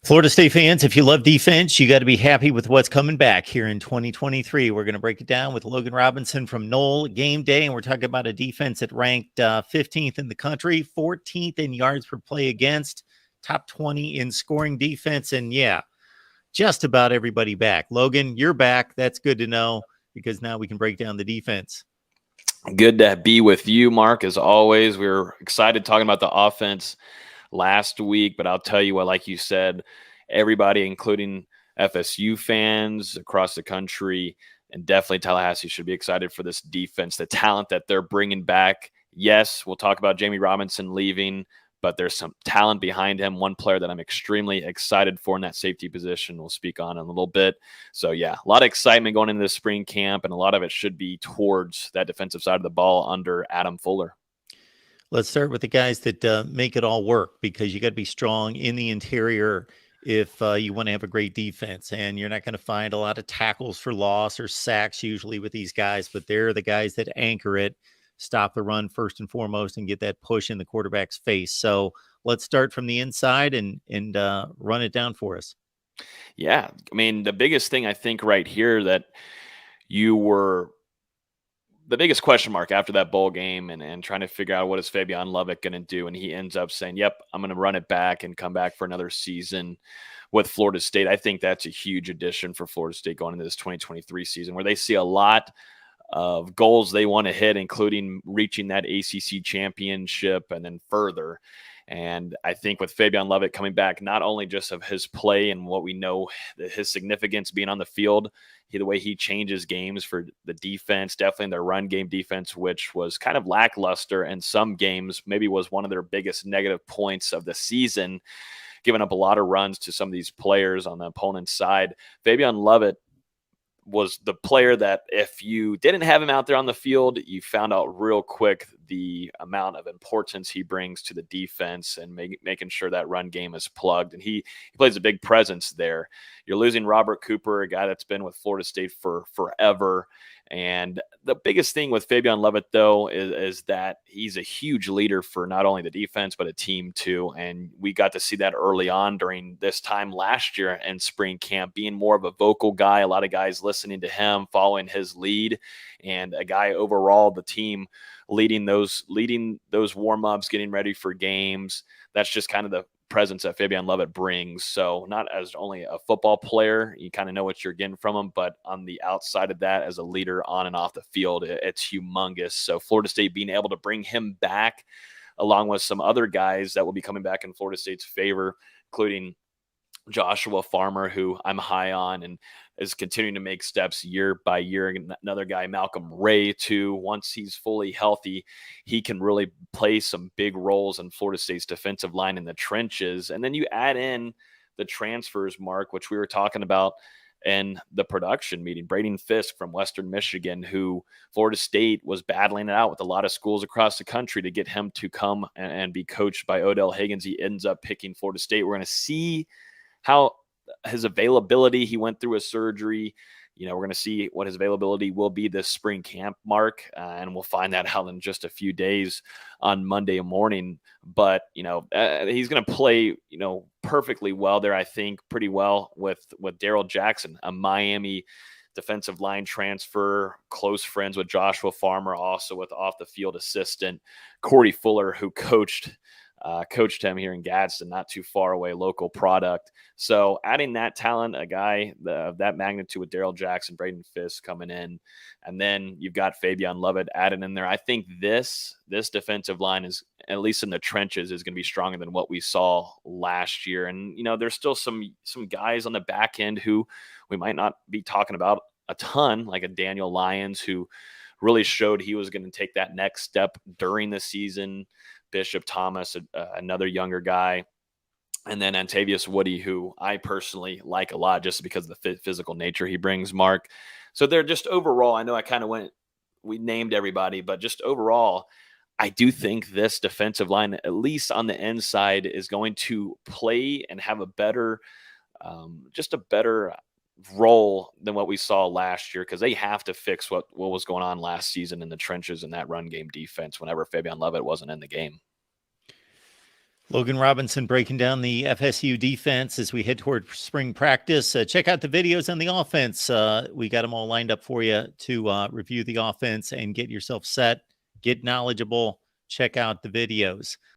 Florida State fans, if you love defense, you got to be happy with what's coming back here in 2023. We're going to break it down with Logan Robinson from Knoll Game Day, and we're talking about a defense that ranked 15th in the country, 14th in yards per play against, top 20 in scoring defense, and yeah, just about everybody back. Logan, you're back. That's good to know because now we can break down the defense. Good to be with you, Mark, as always. We were excited talking about the offense last week, but I'll tell you what, like you said, everybody, including FSU fans across the country and definitely Tallahassee, should be excited for this defense, the talent that they're bringing back. Yes, we'll talk about Jamie Robinson leaving, but there's some talent behind him. One player that I'm extremely excited for in that safety position we'll speak on in a little bit. So, yeah, a lot of excitement going into this spring camp, and a lot of it should be towards that defensive side of the ball under Adam Fuller. Let's start with the guys that make it all work, because you got to be strong in the interior if you want to have a great defense. And you're not going to find a lot of tackles for loss or sacks usually with these guys, but they're the guys that anchor it, stop the run first and foremost, and get that push in the quarterback's face. So let's start from the inside and run it down for us. Yeah, I mean, the biggest thing I think right here that the biggest question mark after that bowl game and trying to figure out what is Fabian Lovett going to do. And he ends up saying, yep, I'm going to run it back and come back for another season with Florida State. I think that's a huge addition for Florida State going into this 2023 season, where they see a lot of goals they want to hit, including reaching that ACC championship and then further. And I think with Fabian Lovett coming back, not only just of his play and what we know, his significance being on the field, the way he changes games for the defense, definitely in their run game defense, which was kind of lackluster in some games, maybe was one of their biggest negative points of the season, giving up a lot of runs to some of these players on the opponent's side. Fabian Lovett was the player that if you didn't have him out there on the field, you found out real quick the amount of importance he brings to the defense and making sure that run game is plugged. And he plays a big presence there. You're losing Robert Cooper, a guy that's been with Florida State for forever. And the biggest thing with Fabian Lovett, though, is that he's a huge leader for not only the defense, but a team too. And we got to see that early on during this time last year in spring camp, being more of a vocal guy, a lot of guys listening to him, following his lead, and a guy overall, the team leading those warm-ups, getting ready for games. That's just kind of the presence that Fabian Lovett brings. So not as only a football player, you kind of know what you're getting from him, but on the outside of that, as a leader on and off the field, it's humongous. So Florida State being able to bring him back, along with some other guys that will be coming back in Florida State's favor, including Joshua Farmer, who I'm high on and is continuing to make steps year by year. Another guy, Malcolm Ray, too. Once he's fully healthy, he can really play some big roles in Florida State's defensive line in the trenches. And then you add in the transfers, Mark, which we were talking about in the production meeting. Braden Fisk from Western Michigan, who Florida State was battling it out with a lot of schools across the country to get him to come and be coached by Odell Higgins. He ends up picking Florida State. We're going to see how his availability, he went through a surgery. We're going to see what his availability will be this spring camp, Mark, and we'll find that out in just a few days on Monday morning. But, he's going to play, perfectly well there, I think, pretty well with Darrell Jackson, a Miami defensive line transfer, close friends with Joshua Farmer, also with off-the-field assistant Corey Fuller, who coached him here in Gadsden, not too far away, local product. So adding that talent, a guy of that magnitude with Darrell Jackson, Braden Fisk coming in, and then you've got Fabian Lovett added in there. I think this defensive line is, at least in the trenches, is going to be stronger than what we saw last year. And, there's still some guys on the back end who we might not be talking about a ton, like a Daniel Lyons, who really showed he was going to take that next step during the season. Bishop Thomas, another younger guy, and then Antavius Woody, who I personally like a lot just because of the physical nature he brings, Mark. So they're just overall, I know we named everybody, but just overall, I do think this defensive line, at least on the inside, is going to play and have a better role than what we saw last year, because they have to fix what was going on last season in the trenches in that run game defense whenever Fabian Lovett wasn't in the game. Logan Robinson breaking down the FSU defense as we head toward spring practice. Check out the videos on the offense. We got them all lined up for you to review the offense and get yourself set, get knowledgeable, check out the videos.